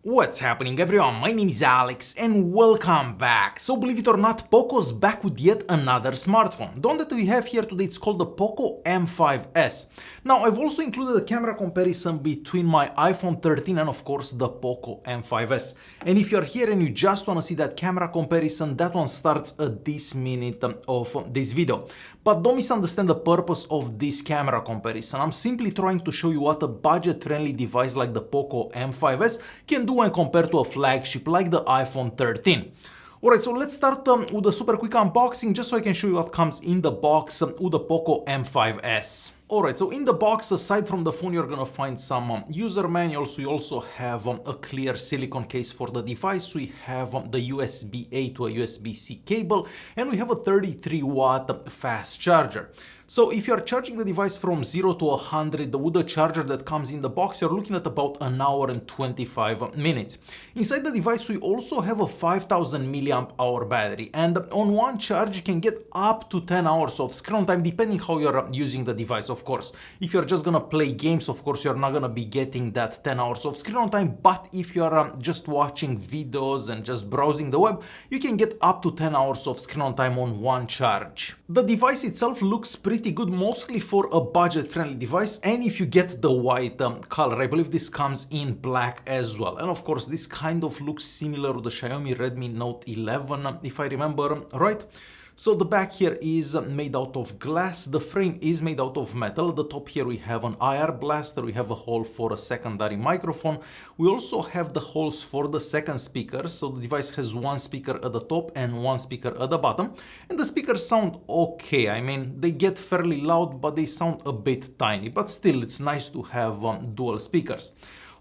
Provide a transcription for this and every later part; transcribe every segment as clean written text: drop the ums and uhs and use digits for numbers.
What's happening everyone, my name is Alex and welcome back. So believe it or not, Poco's back with yet another smartphone. The one that we have here today, it's called the Poco M5s. Now I've also included a camera comparison between my iPhone 13 and of course the Poco M5s. And if you're here and you just want to see that camera comparison, that one starts at this minute of this video. But don't misunderstand the purpose of this camera comparison. I'm simply trying to show you what a budget-friendly device like the Poco M5s can do when compared to a flagship like the iPhone 13. Alright, so let's start with a super quick unboxing just so I can show you what comes in the box with the Poco M5s. Alright, so in the box, aside from the phone, you're gonna find some user manuals. We also have a clear silicone case for the device. We have the USB-A to a USB-C cable, and we have a 33-watt fast charger. So if you're charging the device from 0 to 100 with the charger that comes in the box, you're looking at about an hour and 25 minutes. Inside the device, we also have a 5000 milliamp hour battery, and on one charge, you can get up to 10 hours of screen time, depending how you're using the device, of course. If you're just gonna play games, of course, you're not gonna be getting that 10 hours of screen time, but if you're just watching videos and just browsing the web, you can get up to 10 hours of screen time on one charge. The device itself looks pretty good, mostly for a budget-friendly device, and if you get the white color, I believe this comes in black as well. And of course, this kind of looks similar to the Xiaomi Redmi Note 11, if I remember right. So the back here is made out of glass, the frame is made out of metal. At the top here we have an IR blaster, we have a hole for a secondary microphone. We also have the holes for the second speaker, so the device has one speaker at the top and one speaker at the bottom. And the speakers sound okay, I mean, they get fairly loud, but they sound a bit tiny. But still, it's nice to have dual speakers.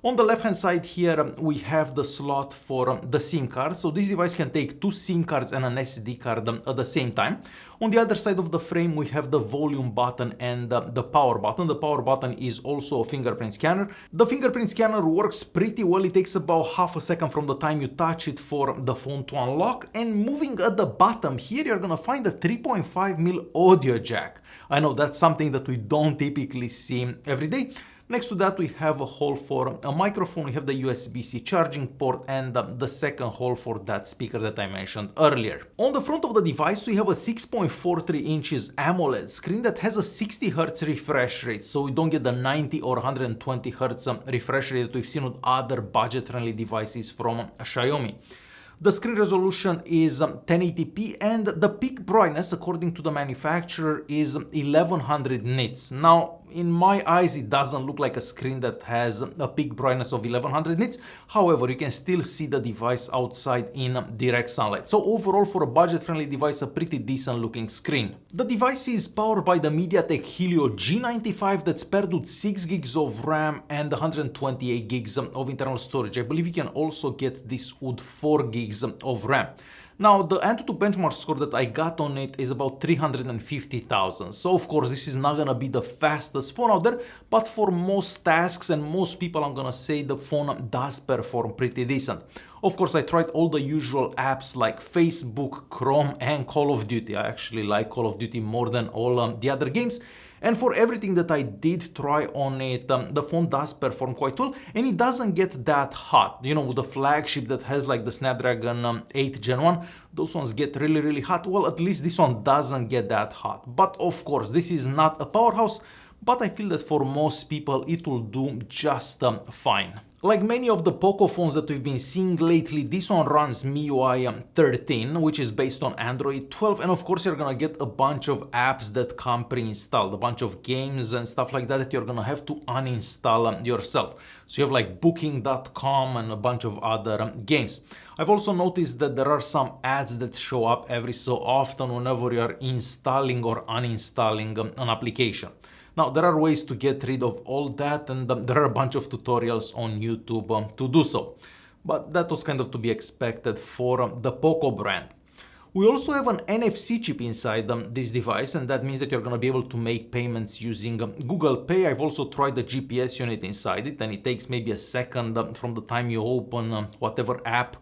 On the left hand side here we have the slot for the SIM card, so this device can take two SIM cards and an SD card at the same time. On the other side of the frame we have the volume button and the power button. The power button is also a fingerprint scanner. The fingerprint scanner works pretty well, it takes about half a second from the time you touch it for the phone to unlock. And moving at the bottom here you're gonna find a 3.5mm audio jack. I know that's something that we don't typically see every day. Next to that we have a hole for a microphone, we have the USB-C charging port and the second hole for that speaker that I mentioned earlier. On the front of the device we have a 6.43 inches AMOLED screen that has a 60 Hz refresh rate, so we don't get the 90 or 120 Hz refresh rate that we've seen with other budget-friendly devices from Xiaomi. The screen resolution is 1080p and the peak brightness, according to the manufacturer, is 1100 nits. Now, in my eyes, it doesn't look like a screen that has a peak brightness of 1100 nits. However, you can still see the device outside in direct sunlight. So overall, for a budget-friendly device, a pretty decent looking screen. The device is powered by the MediaTek Helio G95 that's paired with 6 gigs of RAM and 128 gigs of internal storage. I believe you can also get this with 4 gigs of RAM. Now, the Antutu benchmark score that I got on it is about 350,000. So, of course, this is not gonna be the fastest phone out there, but for most tasks and most people, I'm gonna say the phone does perform pretty decent. Of course, I tried all the usual apps like Facebook, Chrome, and Call of Duty. I actually like Call of Duty more than all the other games. And for everything that I did try on it, the phone does perform quite well, and it doesn't get that hot. You know, with the flagship that has like the Snapdragon 8 Gen 1, those ones get really hot. Well, at least this one doesn't get that hot. But of course, this is not a powerhouse, but I feel that for most people it will do just fine. Like many of the Poco phones that we've been seeing lately, this one runs MIUI 13, which is based on Android 12, and of course you're gonna get a bunch of apps that come pre-installed, a bunch of games and stuff like that you're gonna have to uninstall yourself. So you have like Booking.com and a bunch of other games. I've also noticed that there are some ads that show up every so often whenever you're installing or uninstalling an application. Now, there are ways to get rid of all that, and there are a bunch of tutorials on YouTube to do so. But that was kind of to be expected for the Poco brand. We also have an NFC chip inside this device, and that means that you're going to be able to make payments using Google Pay. I've also tried the GPS unit inside it, and it takes maybe a second from the time you open whatever app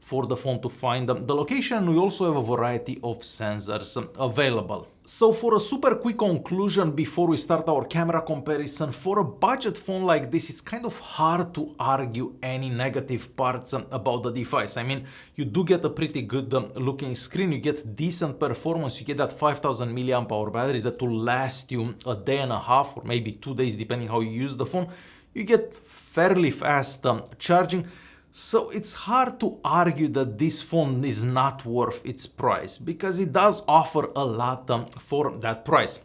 for the phone to find the location. We also have a variety of sensors available. So for a super quick conclusion before we start our camera comparison, for a budget phone like this, it's kind of hard to argue any negative parts about the device. I mean, you do get a pretty good looking screen, you get decent performance, you get that 5000 milliamp hour battery that will last you a day and a half or maybe 2 days depending how you use the phone. You get fairly fast charging. So it's hard to argue that this phone is not worth its price because it does offer a lot for that price.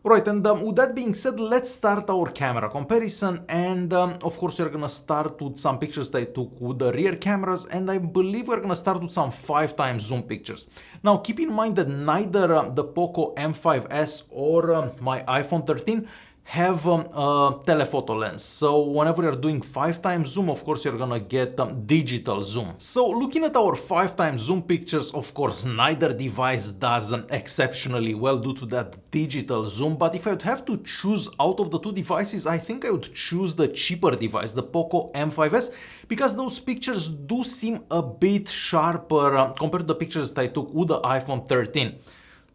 Right, and with that being said, let's start our camera comparison, and of course we're gonna start with some pictures that I took with the rear cameras, and I believe we're gonna start with some 5x zoom pictures. Now keep in mind that neither the Poco M5s or my iPhone 13 have a telephoto lens, so whenever you're doing 5x zoom, of course you're gonna get digital zoom. So looking at our 5x zoom pictures, of course neither device does exceptionally well due to that digital zoom, but if I would have to choose out of the two devices, I think I would choose the cheaper device, the Poco M5s, because those pictures do seem a bit sharper compared to the pictures that I took with the iPhone 13.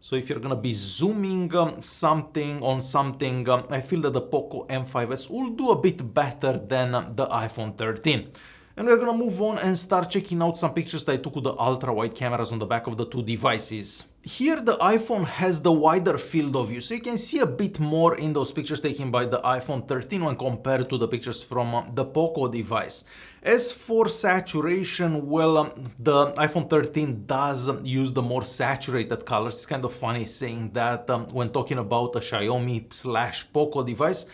So if you're gonna be zooming something on something, I feel that the Poco M5s will do a bit better than the iPhone 13. And we're gonna move on and start checking out some pictures that I took with the ultra-wide cameras on the back of the two devices. Here the iPhone has the wider field of view, so you can see a bit more in those pictures taken by the iPhone 13 when compared to the pictures from the Poco device. As for saturation, well, the iPhone 13 does use the more saturated colors. It's kind of funny saying that when talking about a Xiaomi/Poco device.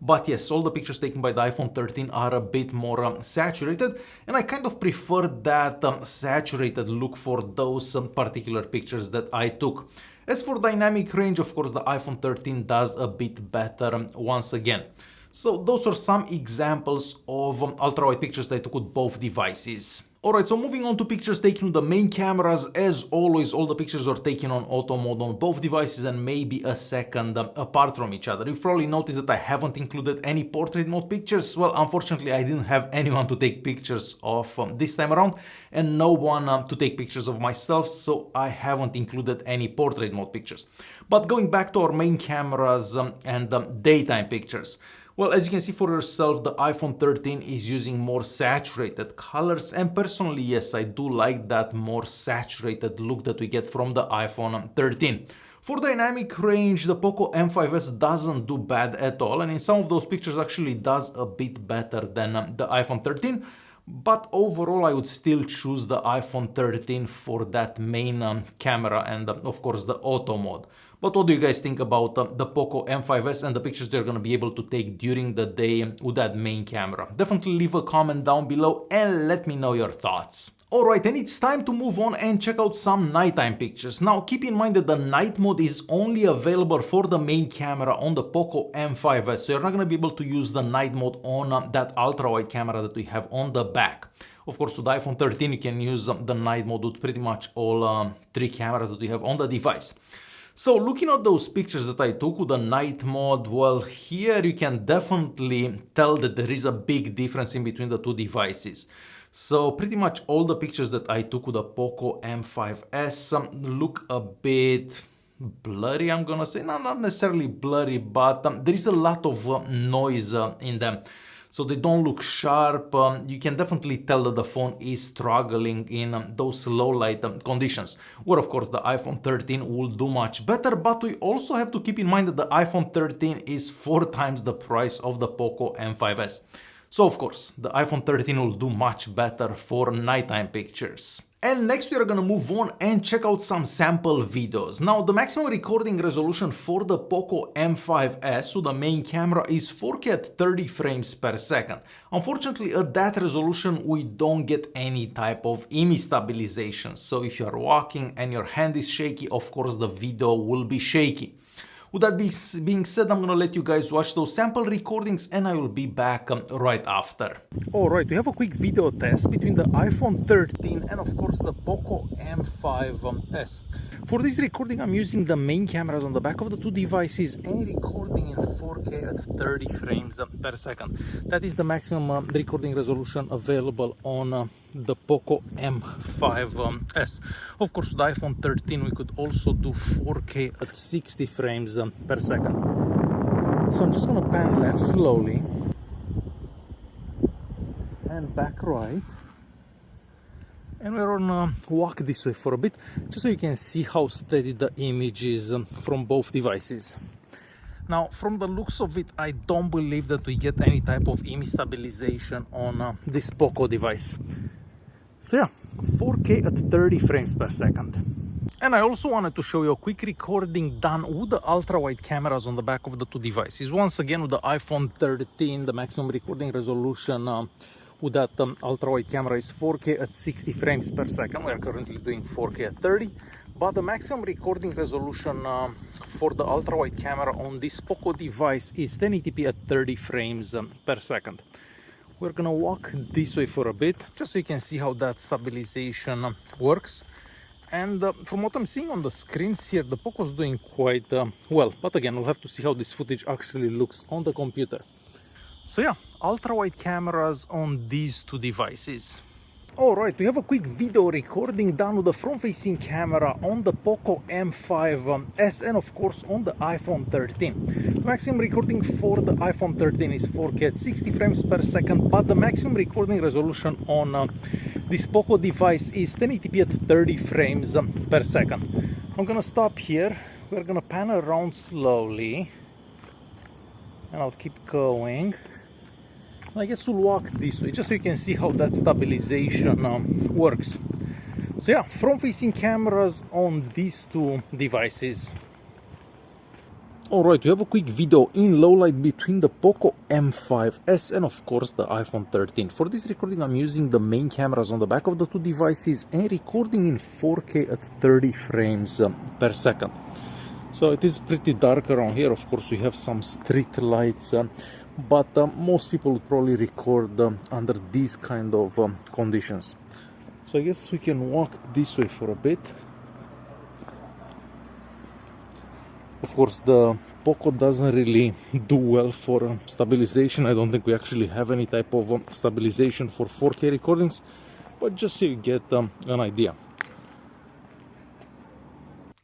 But yes, all the pictures taken by the iPhone 13 are a bit more saturated, and I kind of prefer that saturated look for those particular pictures that I took. As for dynamic range, of course, the iPhone 13 does a bit better once again. So those are some examples of ultra-wide pictures that I took with both devices. Alright, so moving on to pictures taken with the main cameras, as always, all the pictures are taken on auto mode on both devices and maybe a second apart from each other. You've probably noticed that I haven't included any portrait mode pictures. Well, unfortunately, I didn't have anyone to take pictures of this time around and no one to take pictures of myself, so I haven't included any portrait mode pictures. But going back to our main cameras and daytime pictures. Well, as you can see for yourself, the iPhone 13 is using more saturated colors, and personally, yes, I do like that more saturated look that we get from the iPhone 13. For dynamic range, the Poco M5s doesn't do bad at all, and in some of those pictures actually does a bit better than the iPhone 13. But overall, I would still choose the iPhone 13 for that main camera and of course the auto mode. But what do you guys think about the Poco M5s and the pictures they're going to be able to take during the day with that main camera? Definitely leave a comment down below and let me know your thoughts. Alright, and it's time to move on and check out some nighttime pictures. Now keep in mind that the night mode is only available for the main camera on the Poco M5s, so you're not going to be able to use the night mode on that ultra-wide camera that we have on the back. Of course, with the iPhone 13 you can use the night mode with pretty much all three cameras that we have on the device. So looking at those pictures that I took with the night mode, well, here you can definitely tell that there is a big difference in between the two devices. So pretty much all the pictures that I took with the Poco M5s look a bit blurry, I'm gonna say. No, not necessarily blurry, but there is a lot of noise in them. So they don't look sharp. You can definitely tell that the phone is struggling in those low light conditions, where of course the iPhone 13 will do much better, but we also have to keep in mind that the iPhone 13 is 4 times the price of the Poco M5s. So of course, the iPhone 13 will do much better for nighttime pictures. And next we are gonna move on and check out some sample videos. Now the maximum recording resolution for the Poco M5s, so the main camera, is 4K at 30 frames per second. Unfortunately, at that resolution we don't get any type of image stabilization. So if you are walking and your hand is shaky, of course the video will be shaky. With that being said, I'm gonna let you guys watch those sample recordings and I will be back right after. Alright, we have a quick video test between the iPhone 13 and of course the Poco M5s. For this recording, I'm using the main cameras on the back of the two devices and recording in 4K at 30 frames per second. That is the maximum recording resolution available on the Poco M5s. Of course, with the iPhone 13 we could also do 4K at 60 frames per second. So I'm just gonna pan left slowly and back right. And we're gonna walk this way for a bit, just so you can see how steady the image is from both devices. Now, from the looks of it, I don't believe that we get any type of image stabilization on this Poco device. So yeah, 4K at 30 frames per second. And I also wanted to show you a quick recording done with the ultra-wide cameras on the back of the two devices. Once again, with the iPhone 13, the maximum recording resolution with that ultra-wide camera is 4K at 60 frames per second. We are currently doing 4K at 30, but the maximum recording resolution for the ultra-wide camera on this Poco device is 1080p at 30 frames per second. We're gonna walk this way for a bit, just so you can see how that stabilization works. And from what I'm seeing on the screens here, the Poco is doing quite well. But again, we'll have to see how this footage actually looks on the computer. So yeah, ultra-wide cameras on these two devices. Alright, we have a quick video recording done with the front-facing camera on the Poco M5s and of course on the iPhone 13. The maximum recording for the iPhone 13 is 4K at 60 frames per second, but the maximum recording resolution on this Poco device is 1080p at 30 frames per second. I'm gonna stop here, we're gonna pan around slowly, and I'll keep going. I guess we'll walk this way, just so you can see how that stabilization works. So yeah, front-facing cameras on these two devices. Alright, we have a quick video in low light between the Poco M5s and of course the iPhone 13. For this recording I'm using the main cameras on the back of the two devices and recording in 4K at 30 frames per second. So it is pretty dark around here. Of course we have some street lights, but most people would probably record under these kind of conditions. So I guess we can walk this way for a bit. Of course the Poco doesn't really do well for stabilization. I don't think we actually have any type of stabilization for 4K recordings, but just so you get an idea.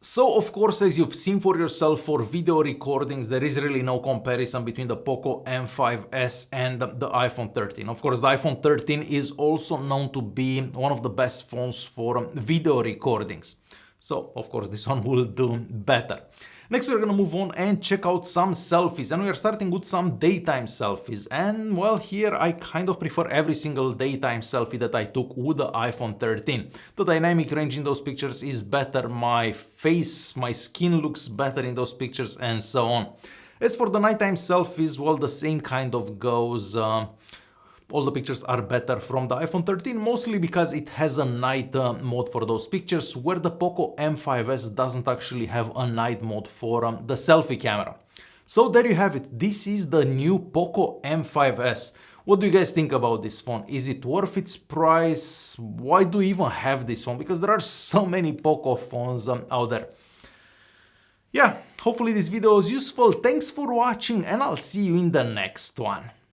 So, of course, as you've seen for yourself, for video recordings, there is really no comparison between the Poco M5s and the iPhone 13. Of course, the iPhone 13 is also known to be one of the best phones for video recordings. So, of course, this one will do better. Next, we're gonna move on and check out some selfies, and we are starting with some daytime selfies. And well, here I kind of prefer every single daytime selfie that I took with the iPhone 13. The dynamic range in those pictures is better, my face, my skin looks better in those pictures, and so on. As for the nighttime selfies, well, the same kind of goes. All the pictures are better from the iPhone 13, mostly because it has a night mode for those pictures, where the Poco M5s doesn't actually have a night mode for the selfie camera. So there you have it. This is the new Poco M5s. What do you guys think about this phone? Is it worth its price? Why do you even have this phone? Because there are so many Poco phones out there. Yeah, hopefully this video was useful. Thanks for watching, and I'll see you in the next one.